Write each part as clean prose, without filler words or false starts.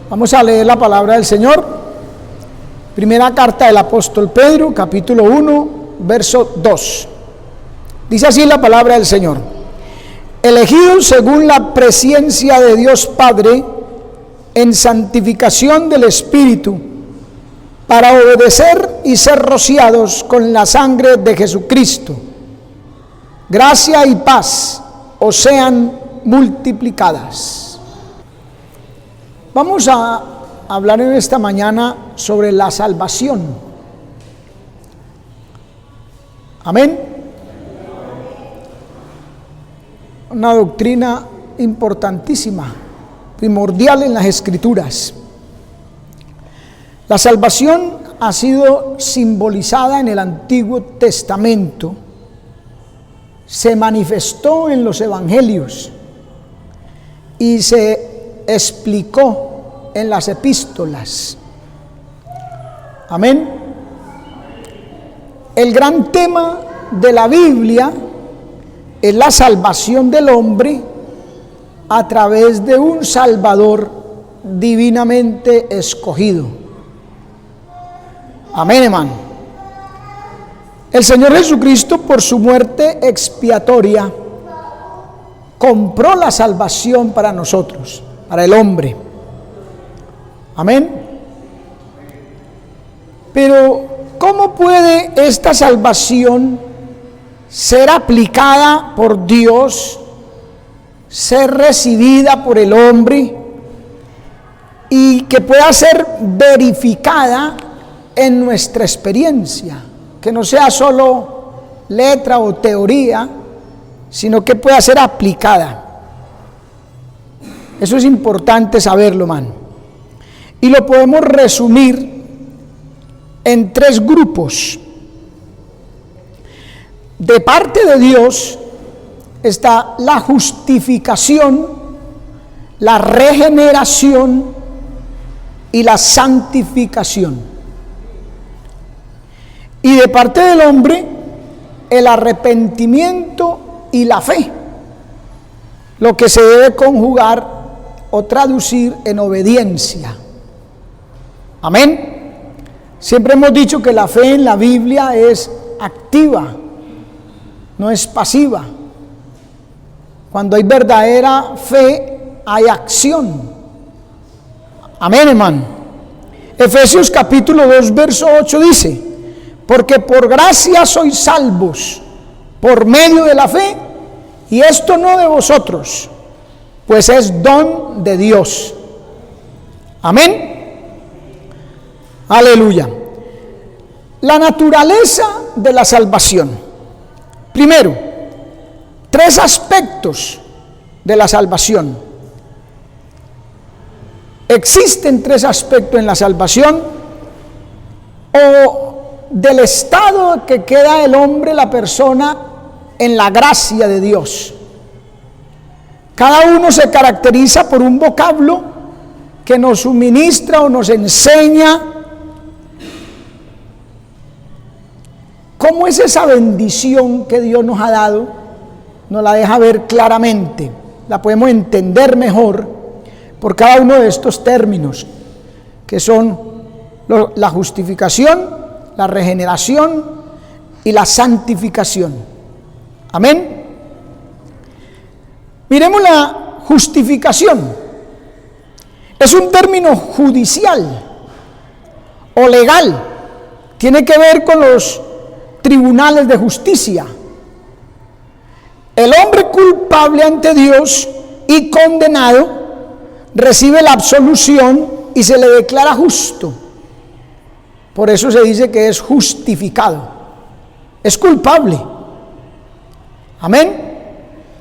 Vamos a leer la palabra del Señor. Primera carta del apóstol Pedro, capítulo 1, verso 2. Dice así la palabra del Señor: elegidos según la presciencia de Dios Padre, en santificación del Espíritu, para obedecer y ser rociados con la sangre de Jesucristo. Gracia y paz os sean multiplicadas. Vamos a hablar en esta mañana sobre la salvación. Amén. Una doctrina importantísima, primordial en las Escrituras. La salvación ha sido simbolizada en el Antiguo Testamento, se manifestó en los Evangelios y se explicó en las epístolas. Amén. El gran tema de la Biblia es la salvación del hombre a través de un Salvador divinamente escogido. Amén, hermano. El Señor Jesucristo, por su muerte expiatoria, compró la salvación para nosotros, para el hombre. Amén. Pero ¿cómo puede esta salvación ser aplicada por Dios, ser recibida por el hombre y que pueda ser verificada en nuestra experiencia? Que no sea solo letra o teoría, sino que pueda ser aplicada. Eso es importante saberlo, man. Y lo podemos resumir en tres grupos. De parte de Dios está la justificación, la regeneración y la santificación. Y de parte del hombre, el arrepentimiento y la fe, lo que se debe conjugar o traducir en obediencia. Amén. Siempre hemos dicho que la fe en la Biblia es activa, no es pasiva. Cuando hay verdadera fe, hay acción. Amén, hermano. Efesios capítulo 2, verso 8 dice: porque por gracia sois salvos por medio de la fe, y esto no de vosotros, pues es don de Dios. Amén. Aleluya. La naturaleza de la salvación. Primero, tres aspectos de la salvación. Existen tres aspectos en la salvación, o del estado que queda el hombre, la persona, en la gracia de Dios. Cada uno se caracteriza por un vocablo que nos suministra o nos enseña cómo es esa bendición que Dios nos ha dado. Nos la deja ver claramente, la podemos entender mejor por cada uno de estos términos, que son la justificación, la regeneración y la santificación. Amén. Miremos la justificación. Es un término judicial o legal. Tiene que ver con los tribunales de justicia. El hombre culpable ante Dios y condenado recibe la absolución y se le declara justo. Por eso se dice que es justificado. Es culpable. Amén.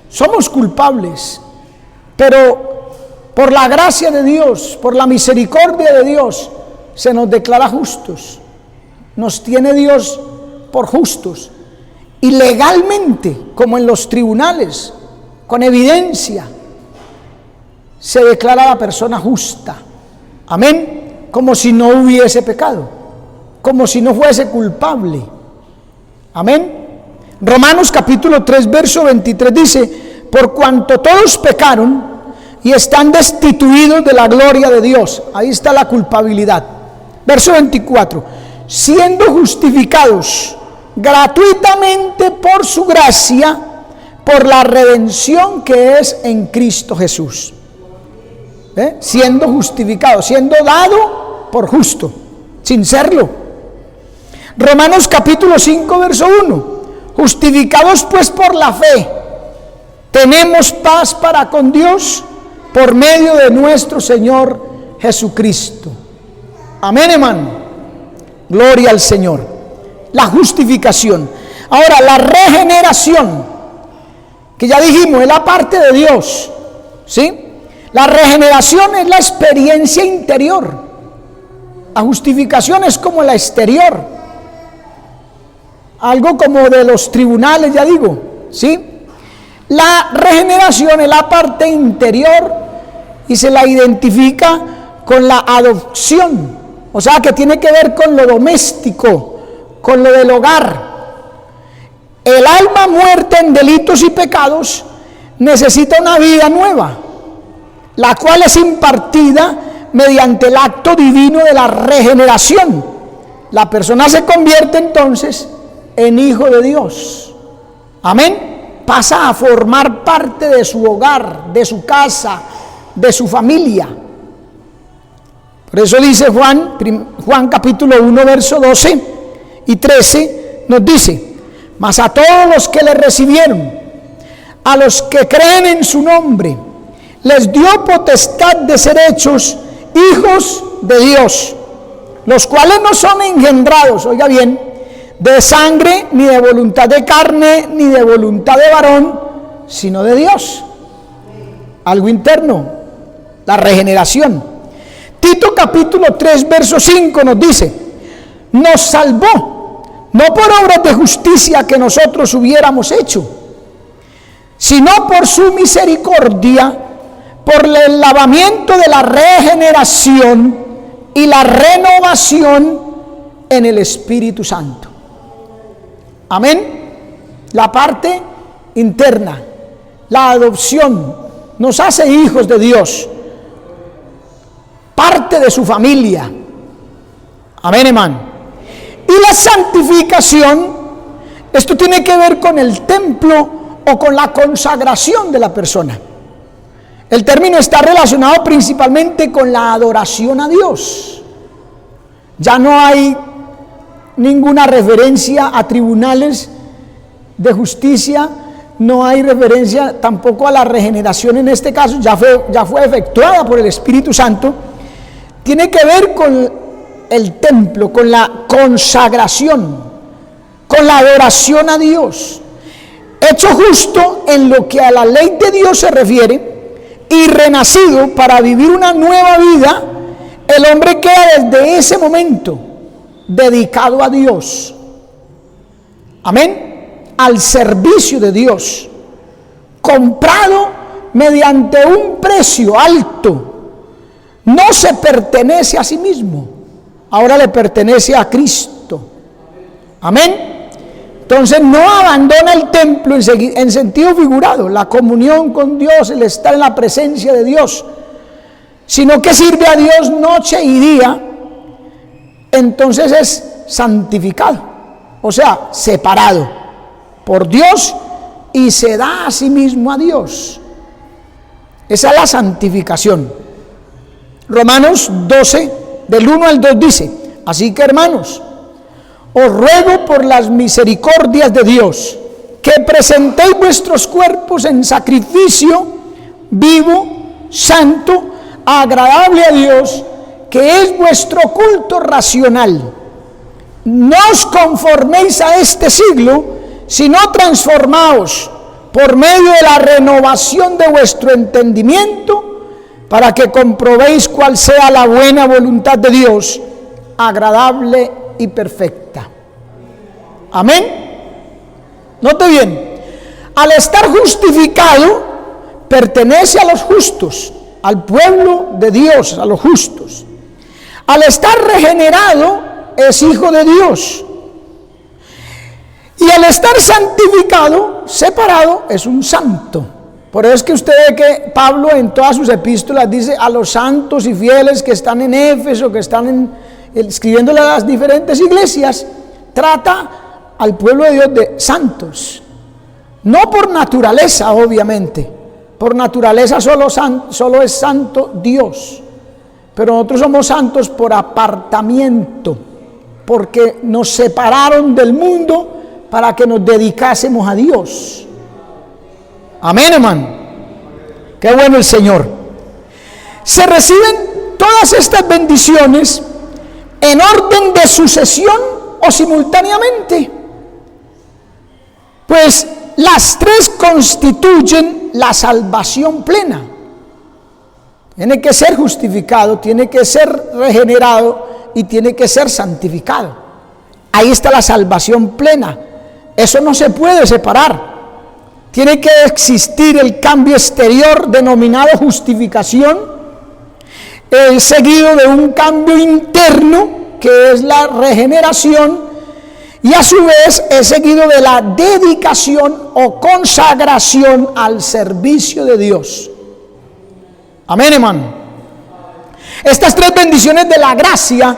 Somos culpables, pero por la gracia de Dios, por la misericordia de Dios, se nos declara justos. Nos tiene Dios por justos. Y legalmente, como en los tribunales, con evidencia, se declara a la persona justa. Amén. Como si no hubiese pecado, como si no fuese culpable. Amén. Romanos capítulo 3, verso 23 dice: por cuanto todos pecaron y están destituidos de la gloria de Dios. Ahí está la culpabilidad. Verso 24. Siendo justificados gratuitamente por su gracia, por la redención que es en Cristo Jesús. Siendo justificado, siendo dado por justo, sin serlo. Romanos capítulo 5, verso 1. Justificados pues por la fe, tenemos paz para con Dios por medio de nuestro Señor Jesucristo. Amén, hermano. Gloria al Señor. La justificación. Ahora, la regeneración, que ya dijimos, es la parte de Dios, ¿sí? La regeneración es la experiencia interior. La justificación es como la exterior. Algo como de los tribunales, ya digo, ¿sí? La regeneración es la parte interior y se la identifica con la adopción. O sea, que tiene que ver con lo doméstico, con lo del hogar. El alma muerta en delitos y pecados necesita una vida nueva, la cual es impartida mediante el acto divino de la regeneración. La persona se convierte entonces en hijo de Dios. Amén. Pasa a formar parte de su hogar, de su casa, de su familia. Por eso dice Juan capítulo 1, verso 12 y 13, nos dice: mas a todos los que le recibieron, a los que creen en su nombre, les dio potestad de ser hechos hijos de Dios, los cuales no son engendrados, oiga bien, de sangre, ni de voluntad de carne, ni de voluntad de varón, sino de Dios. Algo interno, la regeneración. Tito capítulo 3, verso 5 nos dice: nos salvó, no por obras de justicia que nosotros hubiéramos hecho, sino por su misericordia, por el lavamiento de la regeneración y la renovación en el Espíritu Santo. Amén. La parte interna, la adopción, nos hace hijos de Dios, parte de su familia. Amén, hermano. Y la santificación, esto tiene que ver con el templo o con la consagración de la persona. El término está relacionado principalmente con la adoración a Dios. Ya no hay ninguna referencia a tribunales de justicia, no hay referencia tampoco a la regeneración en este caso, ya fue efectuada por el Espíritu Santo. Tiene que ver con el templo, con la consagración, con la adoración a Dios. Hecho justo en lo que a la ley de Dios se refiere y renacido para vivir una nueva vida, el hombre queda desde ese momento dedicado a Dios. Amén. Al servicio de Dios, comprado mediante un precio alto. No se pertenece a sí mismo, ahora le pertenece a Cristo. Amén. Entonces no abandona el templo en sentido figurado, la comunión con Dios, el estar en la presencia de Dios, sino que sirve a Dios noche y día. Entonces es santificado, o sea, separado por Dios y se da a sí mismo a Dios. Esa es la santificación. Romanos 12, del 1 al 2 dice: así que, hermanos, os ruego por las misericordias de Dios que presentéis vuestros cuerpos en sacrificio vivo, santo, agradable a Dios, que es vuestro culto racional. No os conforméis a este siglo, sino transformaos por medio de la renovación de vuestro entendimiento, para que comprobéis cuál sea la buena voluntad de Dios, agradable y perfecta. Amén. Note bien, al estar justificado, pertenece a los justos, al pueblo de Dios, a los justos. Al estar regenerado, es hijo de Dios. Y al estar santificado, separado, es un santo. Por eso es que usted ve que Pablo en todas sus epístolas dice a los santos y fieles que están en Éfeso, que están escribiéndole a las diferentes iglesias, trata al pueblo de Dios de santos. No por naturaleza, obviamente. Por naturaleza solo es santo Dios. Pero nosotros somos santos por apartamiento, porque nos separaron del mundo para que nos dedicásemos a Dios. Amén, hermano. Qué bueno el Señor. Se reciben todas estas bendiciones en orden de sucesión o simultáneamente. Pues las tres constituyen la salvación plena. Tiene que ser justificado, tiene que ser regenerado y tiene que ser santificado. Ahí está la salvación plena. Eso no se puede separar. Tiene que existir el cambio exterior denominado justificación, seguido de un cambio interno que es la regeneración, y a su vez es seguido de la dedicación o consagración al servicio de Dios. Amén, hermano. Estas tres bendiciones de la gracia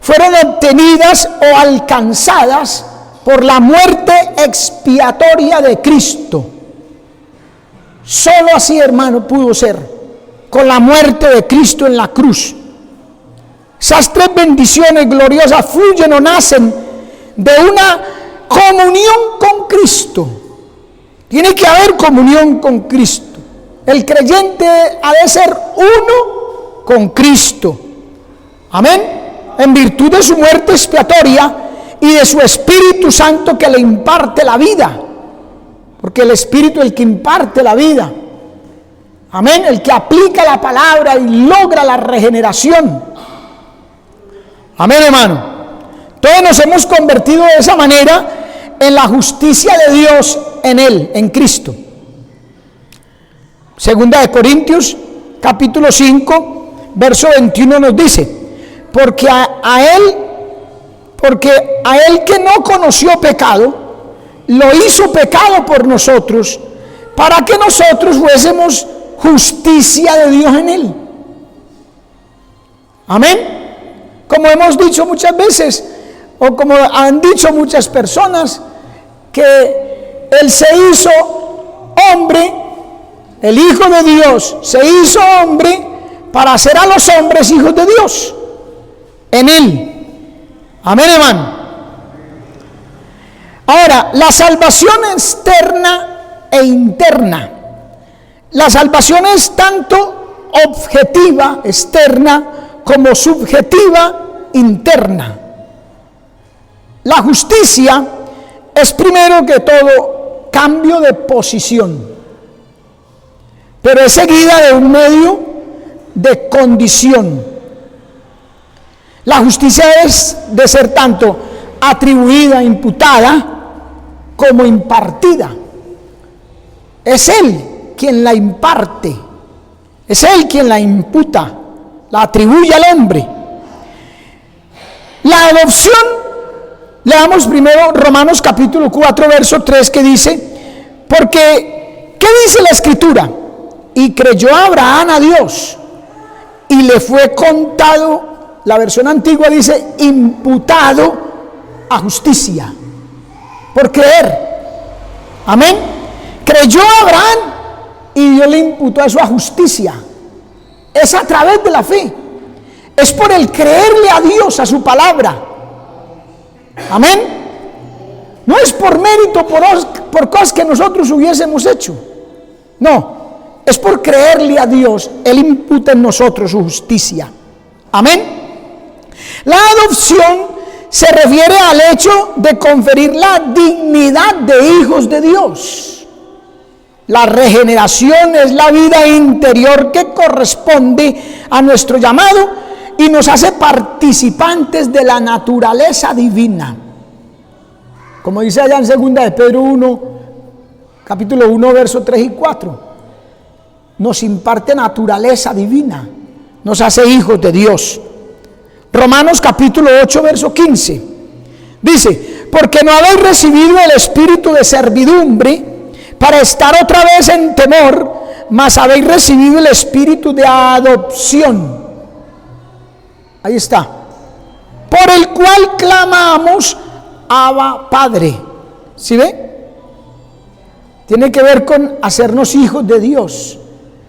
fueron obtenidas o alcanzadas por la muerte expiatoria de Cristo. Solo así, hermano, pudo ser, con la muerte de Cristo en la cruz. Esas tres bendiciones gloriosas fluyen o nacen de una comunión con Cristo. Tiene que haber comunión con Cristo. El creyente ha de ser uno con Cristo. Amén. En virtud de su muerte expiatoria y de su Espíritu Santo que le imparte la vida. Porque el Espíritu es el que imparte la vida. Amén. El que aplica la palabra y logra la regeneración. Amén, hermano. Todos nos hemos convertido de esa manera en la justicia de Dios en Él, en Cristo. Segunda de Corintios, capítulo 5, verso 21 nos dice: porque a él que no conoció pecado, lo hizo pecado por nosotros, para que nosotros fuésemos justicia de Dios en él. Amén. Como hemos dicho muchas veces, o como han dicho muchas personas, que Él se hizo hombre, el Hijo de Dios se hizo hombre para hacer a los hombres hijos de Dios en Él. Amén, hermano. Ahora, la salvación externa e interna. La salvación es tanto objetiva, externa, como subjetiva, interna. La justicia es primero que todo cambio de posición, pero es seguida de un medio de condición. La justicia es de ser tanto atribuida, imputada, como impartida. Es Él quien la imparte, es Él quien la imputa, la atribuye al hombre. La adopción, leamos primero Romanos capítulo 4, verso 3, que dice: porque, ¿qué dice la Escritura? Y creyó Abraham a Dios, y le fue contado, la versión antigua dice, imputado a justicia, por creer. Amén. Creyó Abraham y Dios le imputó eso a justicia. Es a través de la fe, es por el creerle a Dios, a su palabra. Amén. No es por mérito, por cosas que nosotros hubiésemos hecho. No, es por creerle a Dios. Él imputa en nosotros su justicia. Amén. La adopción se refiere al hecho de conferir la dignidad de hijos de Dios. La regeneración es la vida interior que corresponde a nuestro llamado y nos hace participantes de la naturaleza divina. Como dice allá en segunda de Pedro 1, capítulo 1, verso 3 y 4. Nos imparte naturaleza divina, nos hace hijos de Dios. Romanos capítulo 8, verso 15. Dice: porque no habéis recibido el espíritu de servidumbre para estar otra vez en temor, mas habéis recibido el espíritu de adopción. Ahí está. Por el cual clamamos, Abba, Padre. ¿Sí ve? Tiene que ver con hacernos hijos de Dios.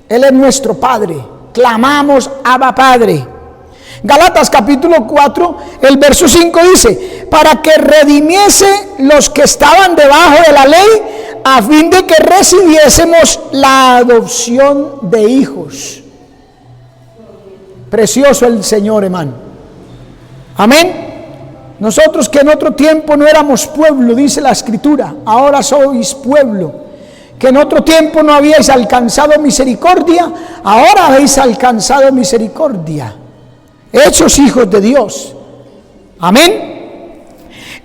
Él es nuestro Padre. Clamamos, Abba, Padre. Gálatas capítulo 4, el verso 5 dice: para que redimiese los que estaban debajo de la ley, a fin de que recibiésemos la adopción de hijos. Precioso el Señor, hermano. Amén. Nosotros que en otro tiempo no éramos pueblo, dice la Escritura, ahora sois pueblo. Que en otro tiempo no habíais alcanzado misericordia, ahora habéis alcanzado misericordia. Hechos hijos de Dios. Amén.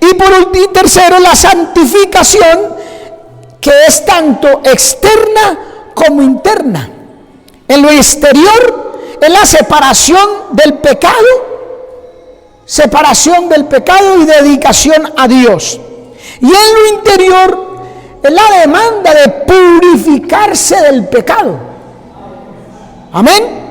Y por último, tercero, la santificación, que es tanto externa como interna. En lo exterior es la separación del pecado y dedicación a Dios. Y en lo interior es la demanda de purificarse del pecado. Amén.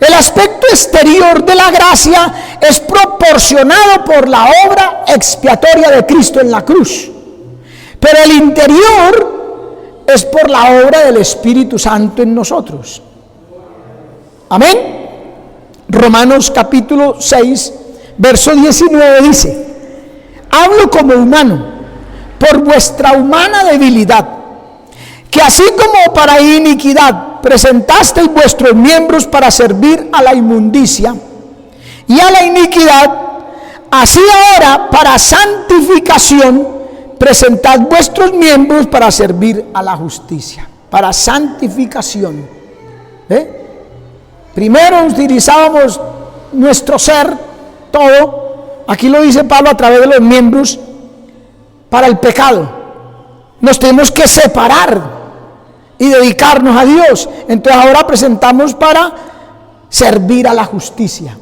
El aspecto exterior de la gracia es proporcionado por la obra expiatoria de Cristo en la cruz. Pero el interior es por la obra del Espíritu Santo en nosotros. Amén. Romanos capítulo 6, verso 19 dice: hablo como humano, por vuestra humana debilidad, que así como para iniquidad presentasteis vuestros miembros para servir a la inmundicia y a la iniquidad, así ahora para santificación presentad vuestros miembros para servir a la justicia. Para santificación. Primero utilizábamos nuestro ser, todo, aquí lo dice Pablo, a través de los miembros, para el pecado. Nos tenemos que separar y dedicarnos a Dios. Entonces ahora presentamos para servir a la justicia.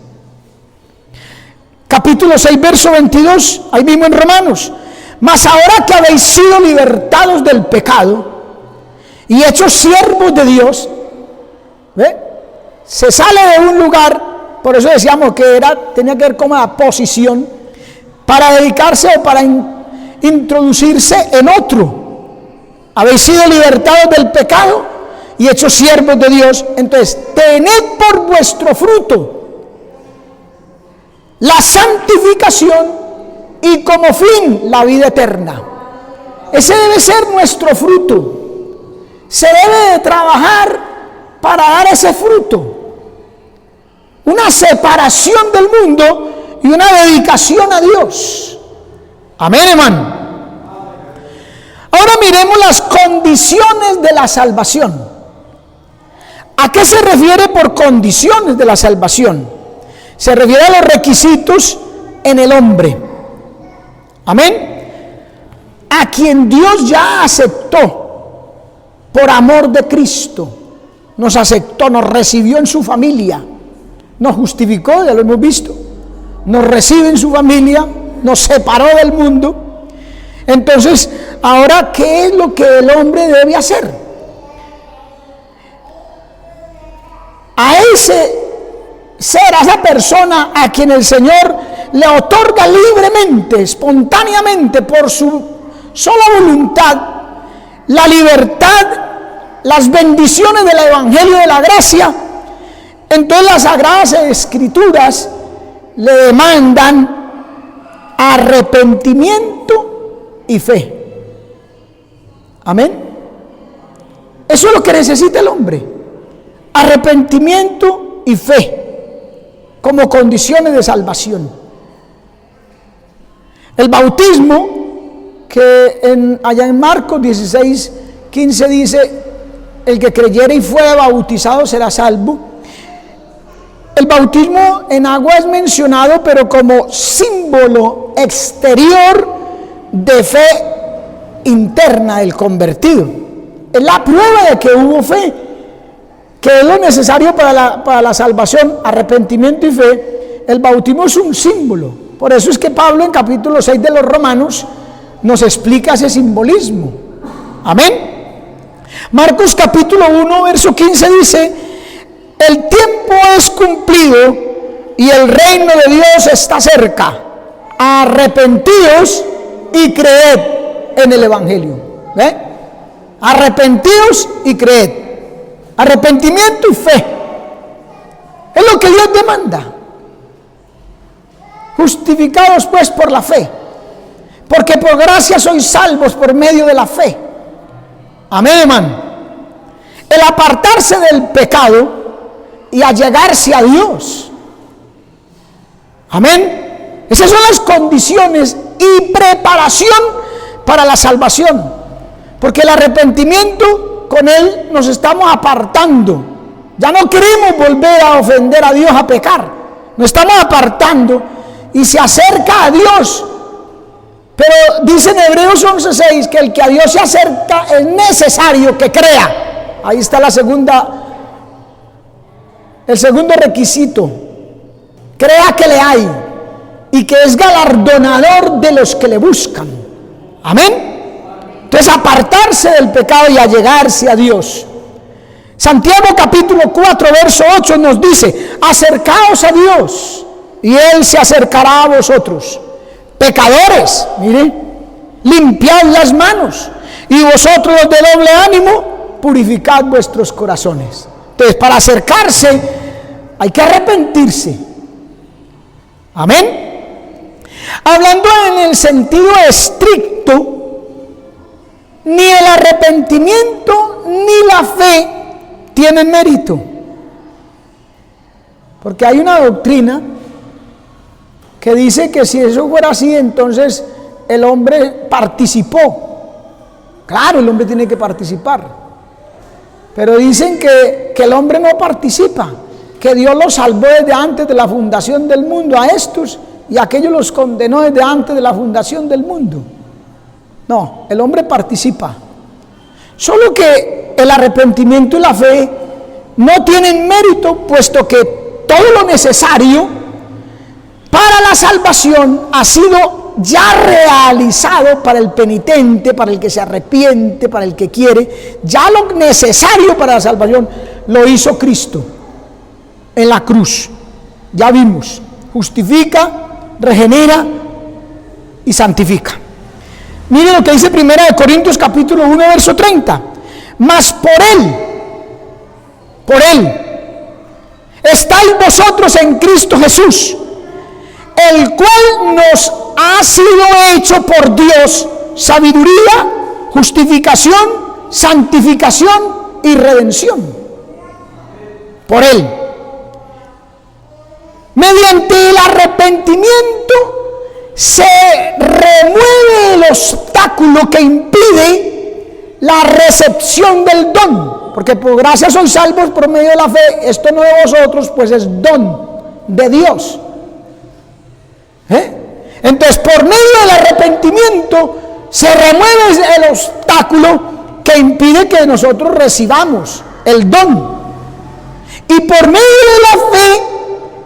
Capítulo 6, verso 22, ahí mismo en Romanos: mas ahora que habéis sido libertados del pecado y hechos siervos de Dios, se sale de un lugar, por eso decíamos que tenía que ver con la posición, para dedicarse o para introducirse en otro. Habéis sido libertados del pecado y hechos siervos de Dios. Entonces, tened por vuestro fruto la santificación y como fin la vida eterna. Ese debe ser nuestro fruto. Se debe de trabajar para dar ese fruto. Una separación del mundo y una dedicación a Dios. Amén, hermano. Ahora miremos las condiciones de la salvación. ¿A qué se refiere por condiciones de la salvación? Se refiere a los requisitos en el hombre. Amén. A quien Dios ya aceptó por amor de Cristo. Nos aceptó, nos recibió en su familia, nos justificó, ya lo hemos visto, nos recibe en su familia, nos separó del mundo. Entonces, ahora, ¿qué es lo que el hombre debe hacer? A ese ser, a esa persona a quien el Señor le otorga libremente, espontáneamente, por su sola voluntad, la libertad, las bendiciones del Evangelio de la gracia, entonces las Sagradas Escrituras le demandan arrepentimiento y fe. Amén. Eso es lo que necesita el hombre: arrepentimiento y fe como condiciones de salvación. El bautismo, que allá en Marcos 16, 15 dice: el que creyere y fuere bautizado será salvo. El bautismo en agua es mencionado, pero como símbolo exterior de fe interna del convertido. Es la prueba de que hubo fe, que es lo necesario para la salvación, arrepentimiento y fe. El bautismo es un símbolo. Por eso es que Pablo en capítulo 6 de los Romanos nos explica ese simbolismo. Amén. Marcos capítulo 1, verso 15 dice: el tiempo es cumplido y el reino de Dios está cerca. Arrepentíos y creed en el evangelio. ¿Ve? Arrepentíos y creed. Arrepentimiento y fe es lo que Dios demanda. Justificados pues por la fe, porque por gracia sois salvos por medio de la fe. Amén, hermano. El apartarse del pecado y allegarse a Dios. Amén. Esas son las condiciones y preparación para la salvación. Porque el arrepentimiento, con él nos estamos apartando. Ya no queremos volver a ofender a Dios, a pecar. Nos estamos apartando y se acerca a Dios. Pero dice en Hebreos 11:6 que el que a Dios se acerca es necesario que crea. Ahí está el segundo requisito. Crea que le hay y que es galardonador de los que le buscan. Amén. Entonces, apartarse del pecado y allegarse a Dios. Santiago capítulo 4 verso 8 nos dice: acercaos a Dios y Él se acercará a vosotros. Pecadores, mire, limpiad las manos, y vosotros los de doble ánimo, purificad vuestros corazones. Entonces, para acercarse hay que arrepentirse. Amén. Hablando en el sentido estricto, ni el arrepentimiento ni la fe tienen mérito. Porque hay una doctrina que dice que si eso fuera así, entonces el hombre participó. Claro, el hombre tiene que participar. Pero dicen que el hombre no participa, que Dios los salvó desde antes de la fundación del mundo a estos, y aquellos los condenó desde antes de la fundación del mundo. No, el hombre participa. Solo que el arrepentimiento y la fe no tienen mérito, puesto que todo lo necesario para la salvación ha sido ya realizado para el penitente, para el que se arrepiente, para el que quiere. Ya lo necesario para la salvación lo hizo Cristo en la cruz. Ya vimos, justifica, regenera y santifica. Mire lo que dice 1 Corintios capítulo 1 verso 30. Mas por Él estáis vosotros en Cristo Jesús, el cual nos ha sido hecho por Dios sabiduría, justificación, santificación y redención. Por Él. Mediante el arrepentimiento se remueve el obstáculo que impide la recepción del don. Porque por gracia sois salvos por medio de la fe. Esto no de vosotros, pues es don de Dios. Entonces, por medio del arrepentimiento se remueve el obstáculo que impide que nosotros recibamos el don. Y por medio de la fe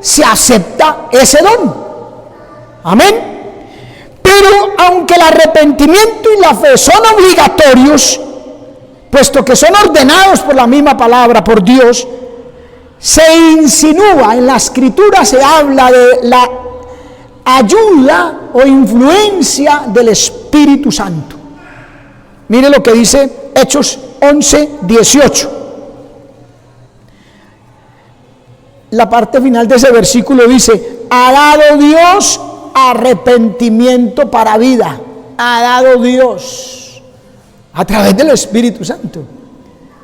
se acepta ese don. Amén. Pero aunque el arrepentimiento y la fe son obligatorios, puesto que son ordenados por la misma palabra, por Dios, se insinúa en la Escritura, se habla de la ayuda o influencia del Espíritu Santo. Mire lo que dice Hechos 11:18. La parte final de ese versículo dice: ha dado Dios arrepentimiento para vida. Ha dado Dios a través del Espíritu Santo.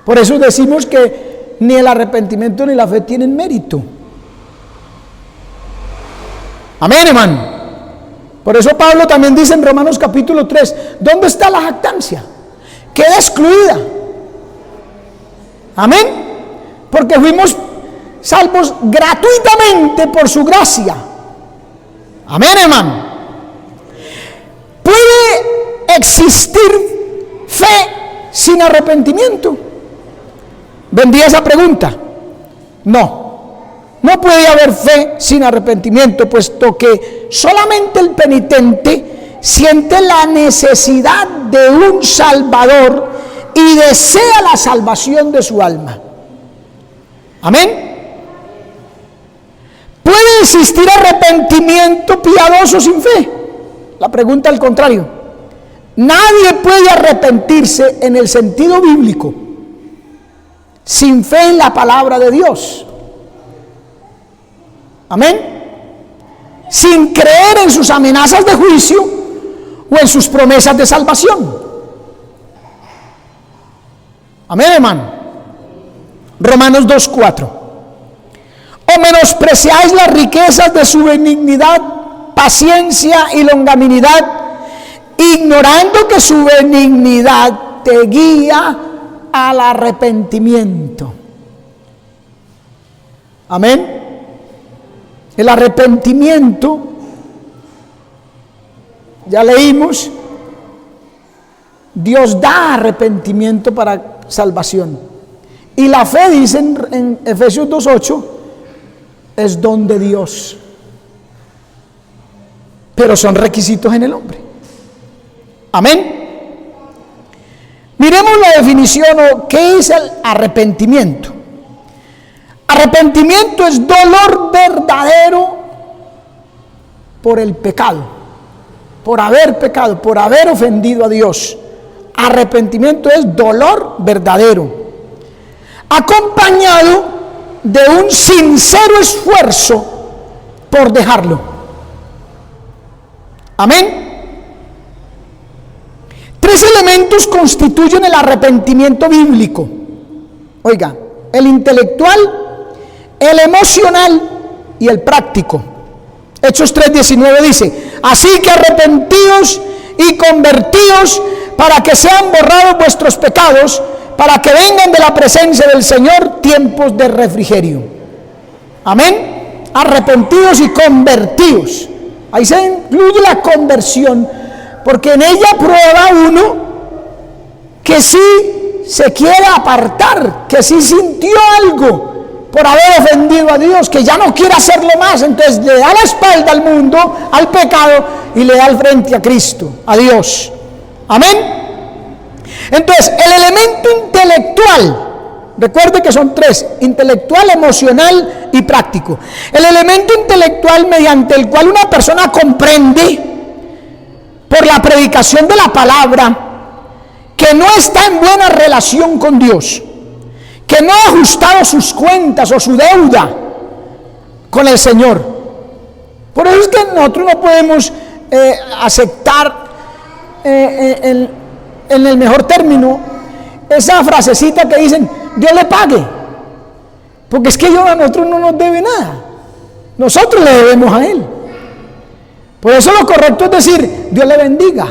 Por eso decimos que ni el arrepentimiento ni la fe tienen mérito. Amén, hermano. Por eso Pablo también dice en Romanos capítulo 3, ¿dónde está la jactancia? Queda excluida. Amén. Porque fuimos salvos gratuitamente por su gracia. Amén, hermano. ¿Puede existir fe sin arrepentimiento? ¿Vendría esa pregunta? No puede haber fe sin arrepentimiento, puesto que solamente el penitente siente la necesidad de un Salvador y desea la salvación de su alma. Amén. ¿Puede existir arrepentimiento piadoso sin fe? La pregunta al contrario. Nadie puede arrepentirse en el sentido bíblico sin fe en la palabra de Dios. Amén. Sin creer en sus amenazas de juicio o en sus promesas de salvación. Amén, hermano. Romanos 2:4. ¿O menospreciáis las riquezas de su benignidad, paciencia y longanimidad, ignorando que su benignidad te guía al arrepentimiento? Amén. El arrepentimiento, ya leímos, Dios da arrepentimiento para salvación. Y la fe, dice en Efesios 2:8, es don de Dios. Pero son requisitos en el hombre. Amén. Miremos la definición o qué es el arrepentimiento. Arrepentimiento es dolor verdadero por el pecado, por haber pecado, por haber ofendido a Dios. Arrepentimiento es dolor verdadero, acompañado de un sincero esfuerzo por dejarlo. Amén. 3 elementos constituyen el arrepentimiento bíblico. Oiga, el intelectual, el emocional y el práctico. Hechos 3:19 dice: así que arrepentidos y convertidos para que sean borrados vuestros pecados, para que vengan de la presencia del Señor tiempos de refrigerio. Amén. Arrepentidos y convertidos. Ahí se incluye la conversión, porque en ella prueba uno que sí se quiere apartar, que sí sintió algo por haber ofendido a Dios, que ya no quiere hacerlo más. Entonces le da la espalda al mundo, al pecado, y le da el frente a Cristo, a Dios. Amén. Entonces el elemento intelectual, recuerde que son 3: intelectual, emocional y práctico. El elemento intelectual, mediante el cual una persona comprende por la predicación de la palabra que no está en buena relación con Dios, que no ha ajustado sus cuentas o su deuda con el Señor. Por eso es que nosotros no podemos aceptar en el mejor término esa frasecita que dicen: Dios le pague, porque es que a nosotros no nos debe nada, nosotros le debemos a Él. Por eso lo correcto es decir: Dios le bendiga,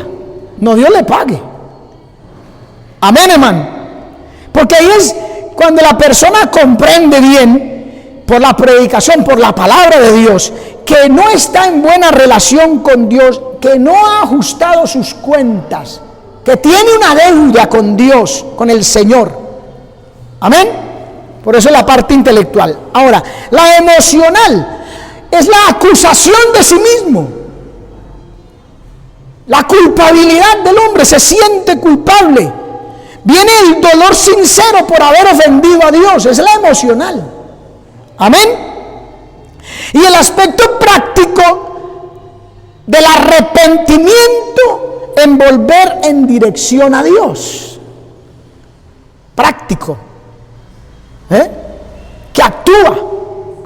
no Dios le pague. Amén, hermano. Porque ahí es cuando la persona comprende bien, por la predicación, por la palabra de Dios, que no está en buena relación con Dios, que no ha ajustado sus cuentas, que tiene una deuda con Dios, con el Señor. Amén. Por eso es la parte intelectual. Ahora, la emocional es la acusación de sí mismo. La culpabilidad del hombre, se siente culpable. Viene el dolor sincero por haber ofendido a Dios, es la emocional. Amén. Y el aspecto práctico del arrepentimiento en volver en dirección a Dios. Práctico. Que actúa,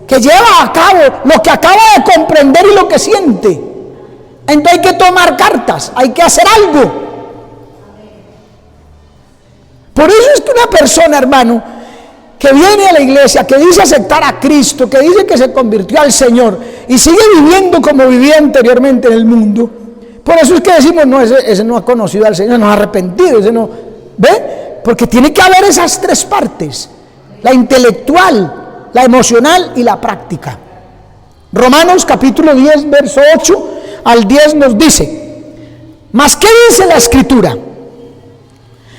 que lleva a cabo lo que acaba de comprender y lo que siente. Entonces hay que tomar cartas, hay que hacer algo. Por eso es que una persona, hermano, que viene a la iglesia, que dice aceptar a Cristo, que dice que se convirtió al Señor y sigue viviendo como vivía anteriormente en el mundo, por eso es que decimos: no, ese no ha conocido al Señor, no ha arrepentido, ese no. ¿Ve? Porque tiene que haber esas 3 partes: la intelectual, la emocional y la práctica. Romanos capítulo 10, verso 8 al 10 nos dice: ¿mas qué dice la Escritura?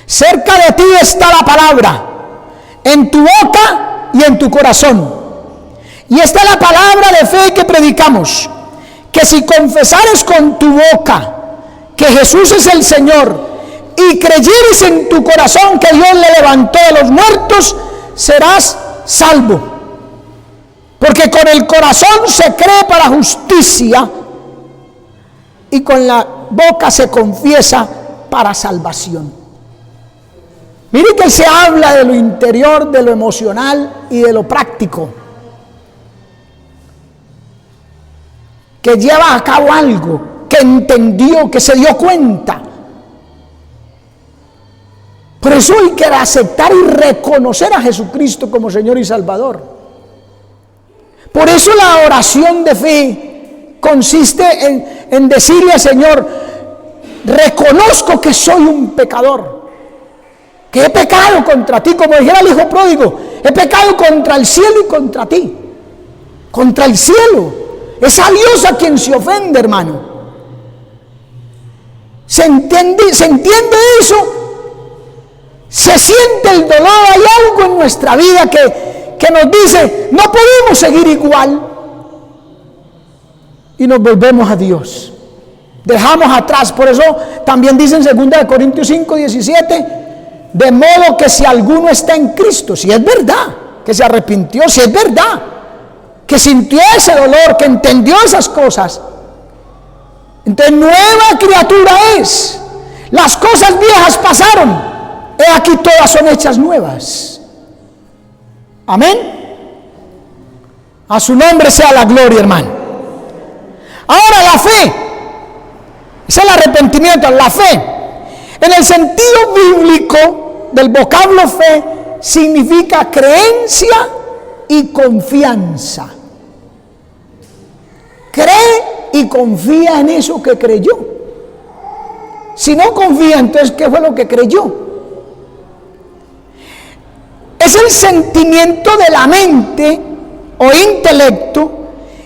Cerca de ti está la palabra, en tu boca y en tu corazón. Y esta es la palabra de fe que predicamos: que si confesares con tu boca que Jesús es el Señor, y creyeres en tu corazón que Dios le levantó de los muertos, serás salvo. Porque con el corazón se cree para justicia y con la boca se confiesa para salvación. Mire que se habla de lo interior, de lo emocional y de lo práctico. Que lleva a cabo algo, que entendió, que se dio cuenta. Por eso hay que aceptar y reconocer a Jesucristo como Señor y Salvador. Por eso la oración de fe consiste en decirle al Señor: reconozco que soy un pecador, que he pecado contra ti, como dijera el hijo pródigo, he pecado contra el cielo y contra ti, contra el cielo. Es a Dios a quien se ofende, hermano. ¿Se entiende eso? Se siente el dolor. Hay algo en nuestra vida que nos dice: no podemos seguir igual, y nos volvemos a Dios, dejamos atrás. Por eso también dice en 2 Corintios 5:17: de modo que si alguno está en Cristo, si es verdad que se arrepintió, si es verdad que sintió ese dolor, que entendió esas cosas, entonces nueva criatura es. Las cosas viejas pasaron, he aquí todas son hechas nuevas. Amén. A su nombre sea la gloria, hermano. Ahora la fe es el arrepentimiento. La fe, en el sentido bíblico del vocablo fe, significa creencia y confianza. Cree y confía en eso que creyó. Si no confía, entonces ¿qué fue lo que creyó? Es el sentimiento de la mente o intelecto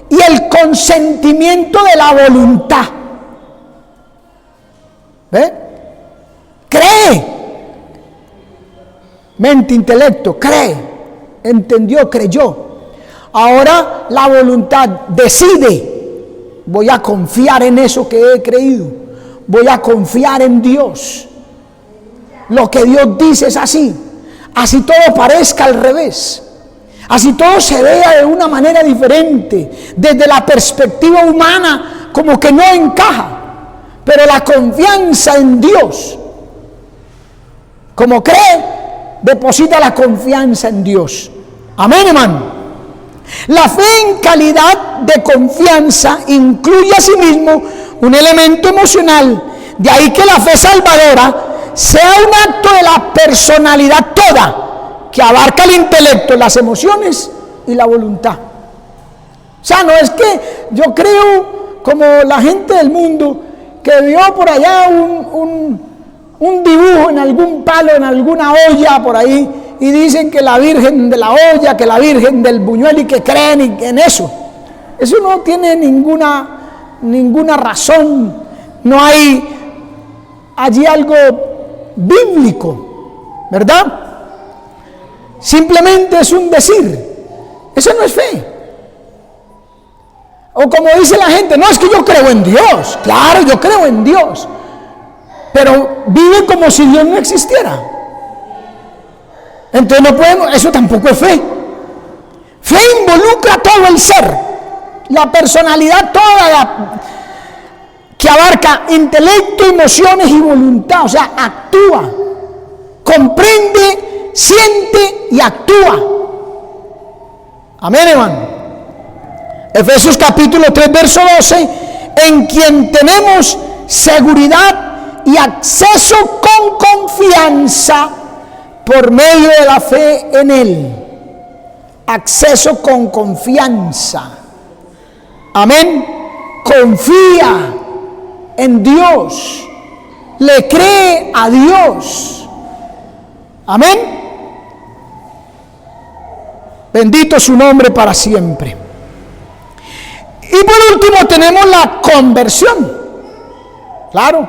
y el consentimiento de la voluntad. ¿Ve? Cree. Mente, intelecto, cree. Entendió, creyó. Ahora la voluntad decide: voy a confiar en eso que he creído. Voy a confiar en Dios. Lo que Dios dice es así. Así todo parezca al revés. Así todo se vea de una manera diferente. Desde la perspectiva humana como que no encaja. Pero la confianza en Dios, como cree, deposita la confianza en Dios. Amén, hermano. La fe en calidad de confianza incluye asimismo un elemento emocional. De ahí que la fe salvadora sea un acto de la personalidad toda, que abarca el intelecto, las emociones y la voluntad. O sea, no es que yo creo como la gente del mundo que vio por allá un dibujo en algún palo, en alguna olla por ahí, y dicen que la Virgen de la olla, que la Virgen del buñuelo, y que creen en eso. Eso no tiene ninguna razón. No hay allí algo bíblico, ¿verdad? Simplemente es un decir. Eso no es fe. O como dice la gente: no, es que yo creo en Dios. Claro, yo creo en Dios, pero vive como si Dios no existiera. Entonces no podemos, eso tampoco es fe. Fe involucra todo el ser, la personalidad toda, que abarca intelecto, emociones y voluntad. O sea, actúa, comprende, siente y actúa. Amén, hermano. Efesios capítulo 3, verso 12: en quien tenemos seguridad y acceso con confianza por medio de la fe en Él. Acceso con confianza. Amén. Confía en Dios. Le cree a Dios. Amén. Bendito su nombre para siempre. Y por último tenemos la conversión. Claro.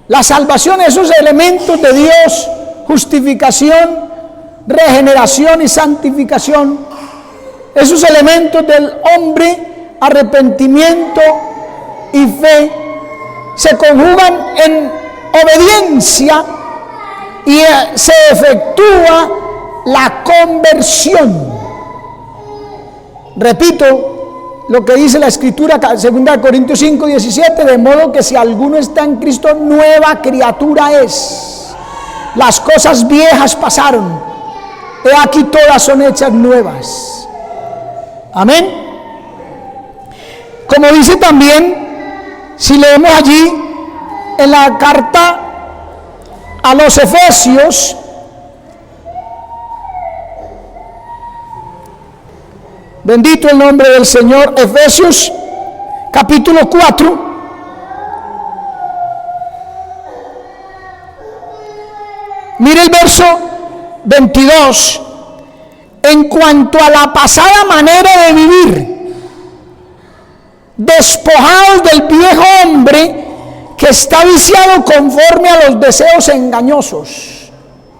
La salvación, esos elementos de Dios: justificación, regeneración y santificación. Esos elementos del hombre: arrepentimiento y fe. se conjugan en obediencia y se efectúa la conversión. Repito lo que dice la Escritura, 2 Corintios 5, 17, de modo que si alguno está en Cristo, nueva criatura es. Las cosas viejas pasaron, he aquí todas son hechas nuevas. Amén. Como dice también, si leemos allí en la carta a los Efesios, bendito el nombre del Señor, Efesios capítulo 4, mire el verso 22, en cuanto a la pasada manera de vivir, despojados del viejo hombre que está viciado conforme a los deseos engañosos.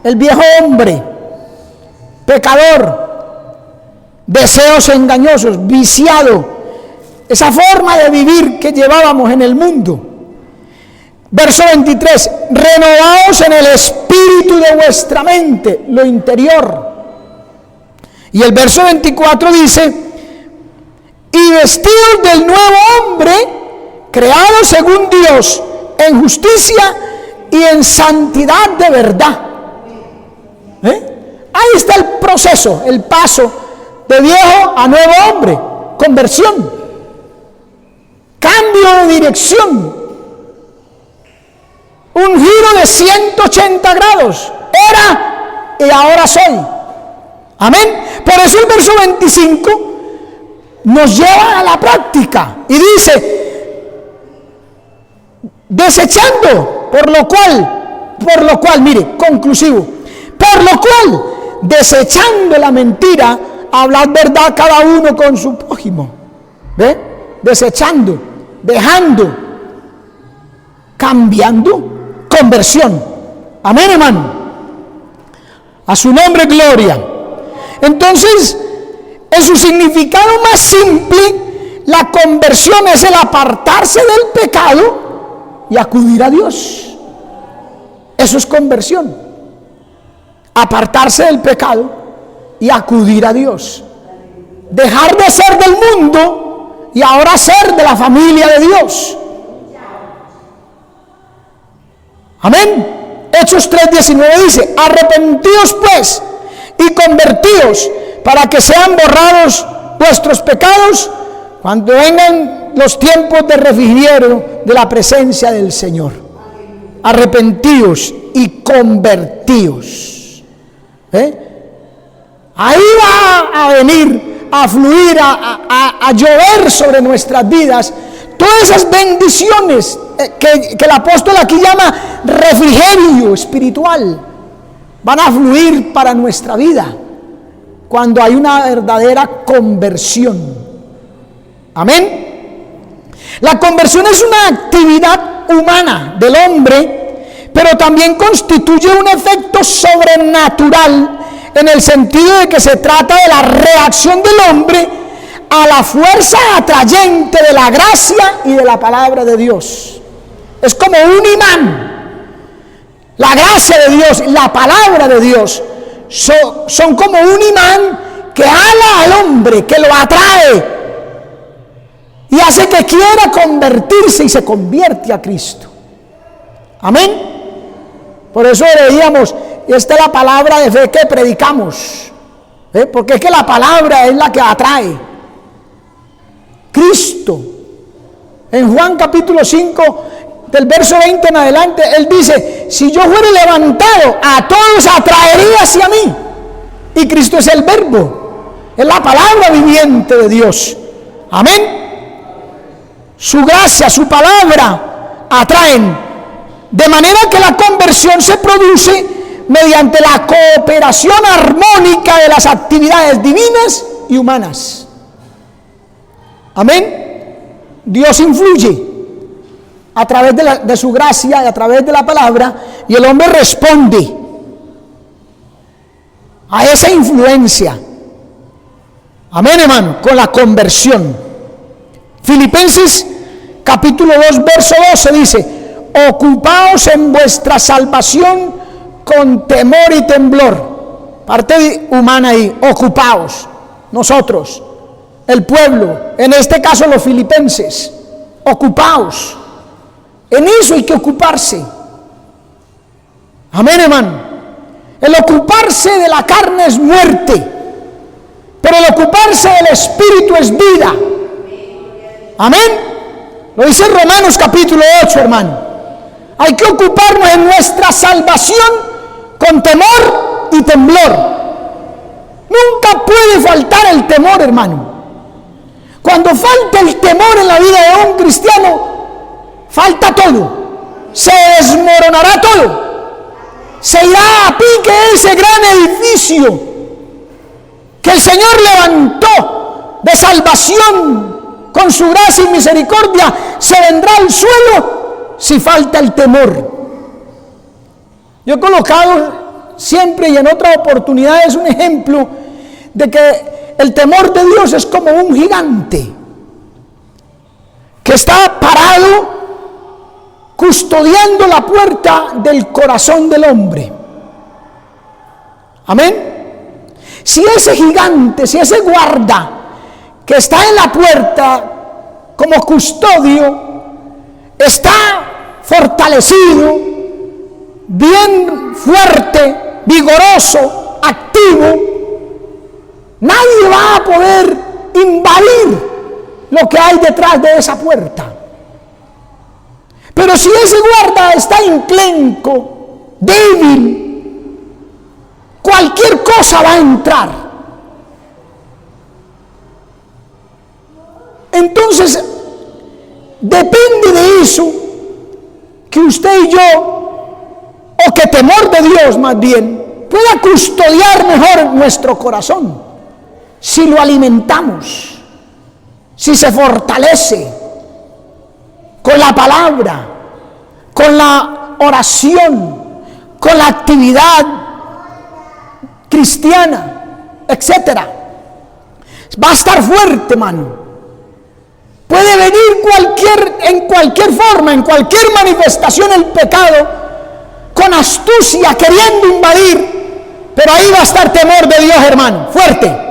El viejo hombre, pecador, deseos engañosos, viciado, esa forma de vivir que llevábamos en el mundo. Verso 23, renovaos en el espíritu de vuestra mente, lo interior. Y el verso 24 dice, y vestidos del nuevo hombre, creado según Dios, en justicia y en santidad de verdad. Ahí está el proceso, el paso de viejo a nuevo hombre, conversión, cambio de dirección, un giro de 180 grados, era y ahora soy. Amén. Por eso el verso 25 nos lleva a la práctica y dice, desechando, por lo cual, mire, conclusivo, por lo cual, desechando la mentira, hablad verdad cada uno con su prójimo. ¿Ve? Desechando, dejando, cambiando, conversión. Amén, hermano. A su nombre, gloria. Entonces, en su significado más simple, la conversión es el apartarse del pecado y acudir a Dios. Eso es conversión. Apartarse del pecado y acudir a Dios. Dejar de ser del mundo y ahora ser de la familia de Dios. Amén. Hechos 3:19 dice, arrepentíos pues y convertíos para que sean borrados vuestros pecados cuando vengan los tiempos de refrigerio de la presencia del Señor. Arrepentíos y convertíos. Ahí va a venir, a fluir, a llover sobre nuestras vidas todas esas bendiciones que el apóstol aquí llama refrigerio espiritual. Van a fluir para nuestra vida cuando hay una verdadera conversión. Amén. La conversión es una actividad humana del hombre, pero también constituye un efecto sobrenatural en el sentido de que se trata de la reacción del hombre a la fuerza atrayente de la gracia y de la palabra de Dios. Es como un imán. La gracia de Dios, la palabra de Dios son como un imán que ala al hombre, que lo atrae y hace que quiera convertirse y se convierte a Cristo. Amén. Por eso leíamos, esta es la palabra de fe que predicamos, porque es que la palabra es la que atrae. Cristo, en Juan capítulo 5, del verso 20 en adelante, él dice, si yo fuera levantado, a todos atraería hacia mí. Y Cristo es el verbo, es la palabra viviente de Dios. Amén. Su gracia, su palabra atraen, de manera que la conversión se produce mediante la cooperación armónica de las actividades divinas y humanas. Amén. Dios influye a través de su gracia y a través de la palabra, y el hombre responde a esa influencia. Amén, hermano, con la conversión. Filipenses capítulo 2, verso 12 dice: ocupaos en vuestra salvación con temor y temblor. Parte humana ahí, ocupaos, nosotros, el pueblo, en este caso los filipenses, ocupaos. En eso hay que ocuparse. Amén, hermano. El ocuparse de la carne es muerte, pero el ocuparse del espíritu es vida. Amén. Lo dice Romanos capítulo 8, hermano. Hay que ocuparnos en nuestra salvación con temor y temblor. Nunca puede faltar el temor, hermano. Cuando falta el temor en la vida de un cristiano, falta todo. Se desmoronará todo. Se irá a pique ese gran edificio que el Señor levantó de salvación con su gracia y misericordia. Se vendrá al suelo si falta el temor. Yo he colocado siempre y en otras oportunidades un ejemplo de que el temor de Dios es como un gigante que está parado custodiando la puerta del corazón del hombre. Amén. Si ese gigante, si ese guarda que está en la puerta como custodio está fortalecido, bien fuerte, vigoroso, activo, nadie va a poder invadir lo que hay detrás de esa puerta. Pero si ese guarda está enclenco, débil, cualquier cosa va a entrar. Entonces, depende de eso que usted y yo, o que temor de Dios más bien, pueda custodiar mejor nuestro corazón. Si lo alimentamos, si se fortalece con la palabra, con la oración, con la actividad cristiana, etcétera. Va a estar fuerte, hermano. Puede venir en cualquier forma, en cualquier manifestación el pecado, con astucia, queriendo invadir, pero ahí va a estar temor de Dios, hermano, fuerte.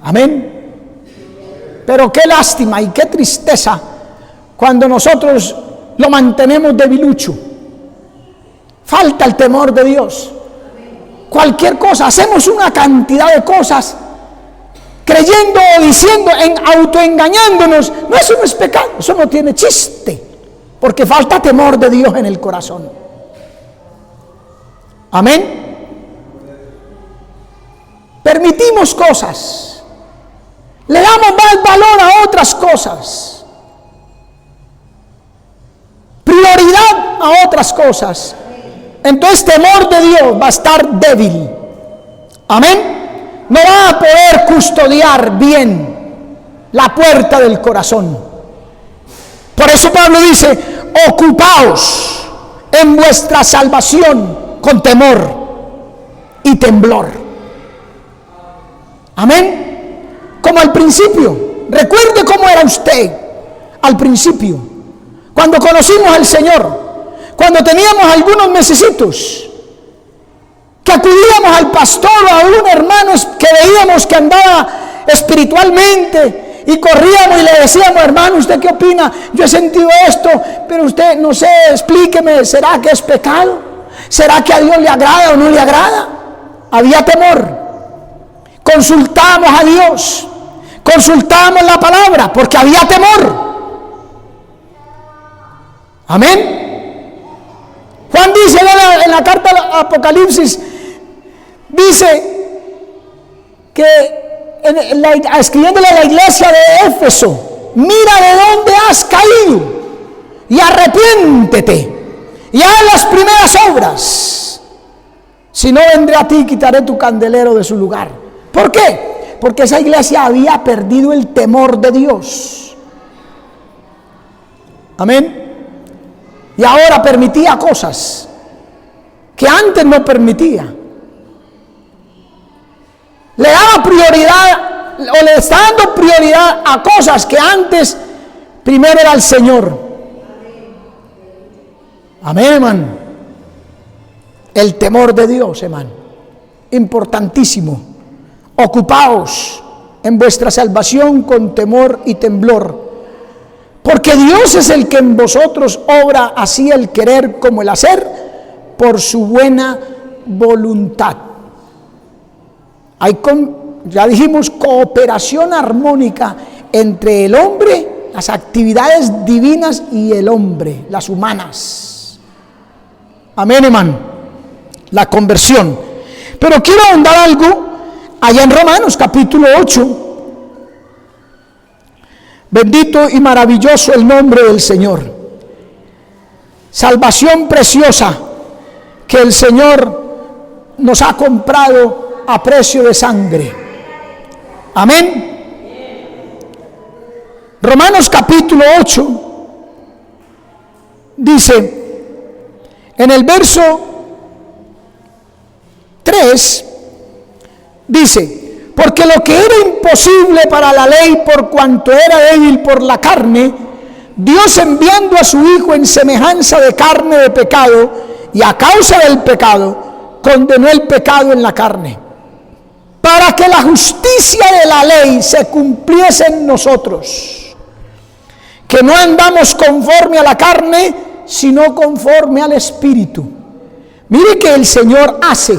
Amén. Pero qué lástima y qué tristeza cuando nosotros lo mantenemos debilucho. Falta el temor de Dios. Cualquier cosa, hacemos una cantidad de cosas creyendo o diciendo, autoengañándonos. No, eso no es pecado, eso no tiene chiste, porque falta temor de Dios en el corazón. Amén. Permitimos cosas, le damos más valor a otras cosas, prioridad a otras cosas. Entonces temor de Dios va a estar débil. Amén. No va a poder custodiar bien la puerta del corazón. Por eso Pablo dice: ocupaos en vuestra salvación con temor y temblor. Amén. Como al principio, recuerde cómo era usted al principio, cuando conocimos al Señor, cuando teníamos algunos mesecitos, que acudíamos al pastor o a un hermano que veíamos que andaba espiritualmente y corríamos y le decíamos: hermano, ¿usted qué opina? Yo he sentido esto, pero usted, no sé, explíqueme, ¿será que es pecado? ¿Será que a Dios le agrada o no le agrada? Había temor. Consultamos a Dios, consultamos la palabra, porque había temor. Amén. Juan dice en la carta al Apocalipsis, dice que escribiéndole a la iglesia de Éfeso: mira de dónde has caído y arrepiéntete y haz las primeras obras, si no vendré a ti y quitaré tu candelero de su lugar. ¿Por qué? Porque esa iglesia había perdido el temor de Dios. Amén. Y ahora permitía cosas que antes no permitía. Le daba prioridad o le está dando prioridad a cosas que antes primero era el Señor. Amén, hermano. El temor de Dios, hermano, importantísimo. Ocupaos en vuestra salvación con temor y temblor, porque Dios es el que en vosotros obra así el querer como el hacer por su buena voluntad. Hay, ya dijimos, cooperación armónica entre el hombre, las actividades divinas y el hombre, las humanas. Amén, hermano. La conversión. Pero quiero ahondar algo allá en Romanos capítulo 8. Bendito y maravilloso el nombre del Señor. Salvación preciosa que el Señor nos ha comprado a precio de sangre. Amén. Romanos capítulo 8 dice en el verso 3, dice: porque lo que era imposible para la ley por cuanto era débil por la carne, Dios, enviando a su Hijo en semejanza de carne de pecado, y a causa del pecado condenó el pecado en la carne, para que la justicia de la ley se cumpliese en nosotros, que no andamos conforme a la carne, sino conforme al Espíritu. Mire que el Señor hace,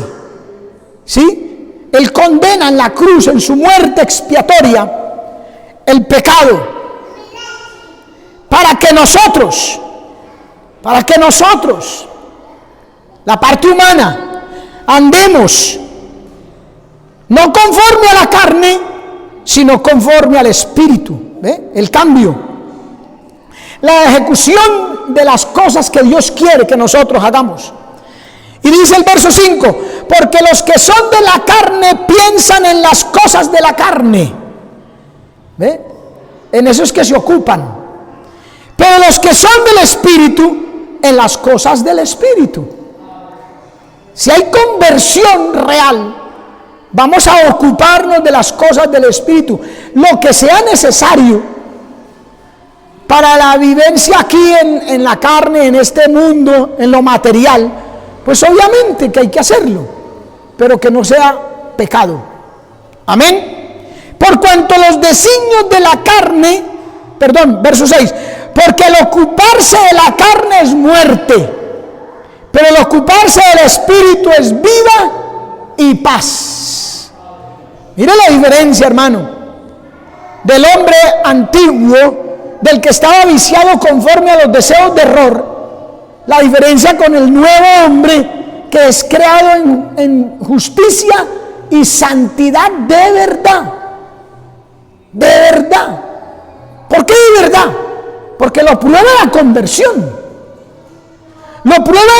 ¿sí? Él condena en la cruz, en su muerte expiatoria, el pecado, para que nosotros, la parte humana, andemos no conforme a la carne, sino conforme al Espíritu. ¿Ve? El cambio, la ejecución de las cosas que Dios quiere que nosotros hagamos. Y dice el verso 5: porque los que son de la carne piensan en las cosas de la carne. ¿Ve? En eso es que se ocupan. Pero los que son del Espíritu, en las cosas del Espíritu. Si hay conversión real, vamos a ocuparnos de las cosas del Espíritu, lo que sea necesario para la vivencia aquí en la carne, en este mundo, en lo material. Pues obviamente que hay que hacerlo, pero que no sea pecado. Amén. Por cuanto los designios de la carne, verso 6, porque el ocuparse de la carne es muerte, pero el ocuparse del Espíritu es vida y paz. Mire la diferencia, hermano, del hombre antiguo, del que estaba viciado conforme a los deseos de error. La diferencia con el nuevo hombre que es creado en justicia y santidad de verdad. De verdad. ¿Por qué de verdad? Porque lo prueba la conversión. Lo prueba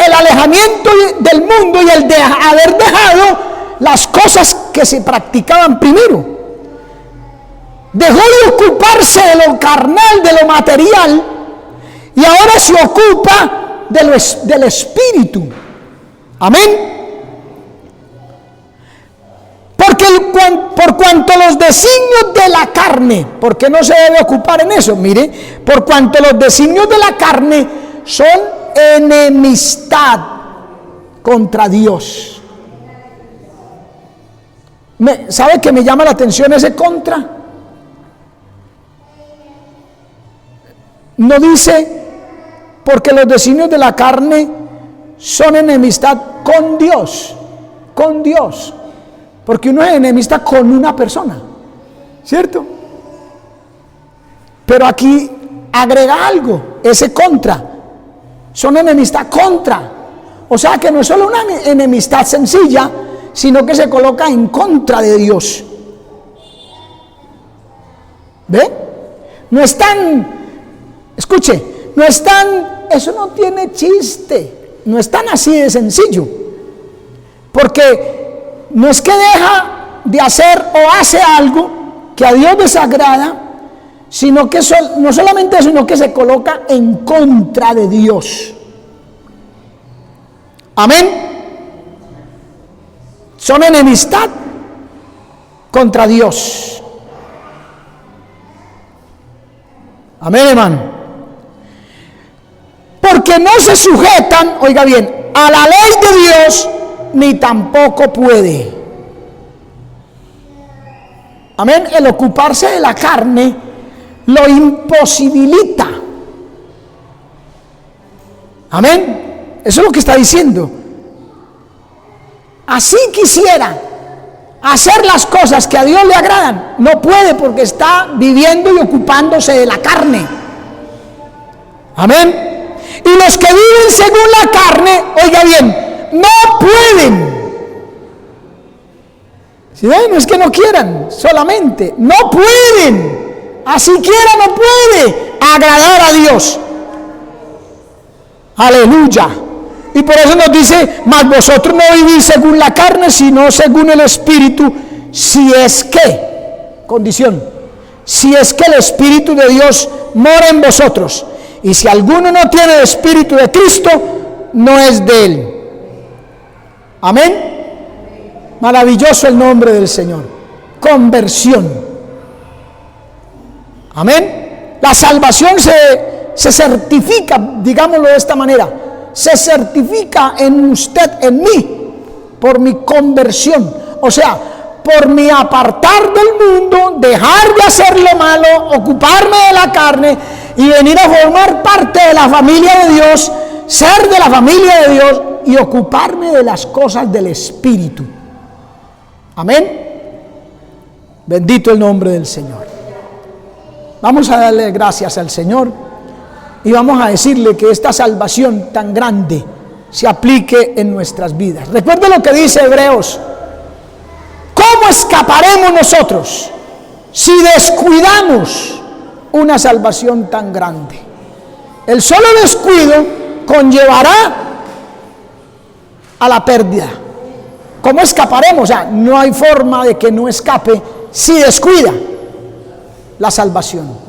el alejamiento del mundo y el de haber dejado las cosas que se practicaban primero. Dejó de ocuparse de lo carnal, de lo material, y ahora se ocupa del Espíritu. Amén. Porque por cuanto los designios de la carne, ¿por qué no se debe ocupar en eso? Mire, por cuanto los designios de la carne son enemistad contra Dios. ¿Sabe que me llama la atención ese contra? No dice porque los designios de la carne son enemistad con Dios, porque uno es enemistad con una persona, ¿cierto? Pero aquí agrega algo, ese contra, son enemistad contra, o sea que no es solo una enemistad sencilla, sino que se coloca en contra de Dios. ¿Ve? No es tan, escuche, no es tan, eso no tiene chiste, no es tan así de sencillo, porque no es que deja de hacer o hace algo que a Dios desagrada, sino que no solamente eso, sino que se coloca en contra de Dios. Amén. Son enemistad contra Dios. Amén, hermano. Porque no se sujetan, oiga bien, a la ley de Dios, ni tampoco puede. Amén. El ocuparse de la carne lo imposibilita. Amén. Eso es lo que está diciendo. Así quisiera hacer las cosas que a Dios le agradan, no puede porque está viviendo y ocupándose de la carne. Amén. Y los que viven según la carne, oiga bien, no pueden. Si ven, no es que no quieran, solamente no pueden, así quiera no puede agradar a Dios. Aleluya. Y por eso nos dice, mas vosotros no vivís según la carne, sino según el Espíritu, si es que, condición, si es que el Espíritu de Dios mora en vosotros. Y si alguno no tiene el Espíritu de Cristo, no es de él. Amén. Maravilloso el nombre del Señor. Conversión. Amén. La salvación se certifica, digámoslo de esta manera, se certifica en usted, en mí, por mi conversión. O sea, por mi apartar del mundo, dejar de hacer lo malo, ocuparme de la carne y venir a formar parte de la familia de Dios, ser de la familia de Dios y ocuparme de las cosas del Espíritu. Amén. Bendito el nombre del Señor. Vamos a darle gracias al Señor y vamos a decirle que esta salvación tan grande se aplique en nuestras vidas. Recuerde lo que dice Hebreos. ¿Cómo escaparemos nosotros si descuidamos una salvación tan grande? El solo descuido conllevará a la pérdida. ¿Cómo escaparemos? O sea, no hay forma de que no escape si descuida la salvación.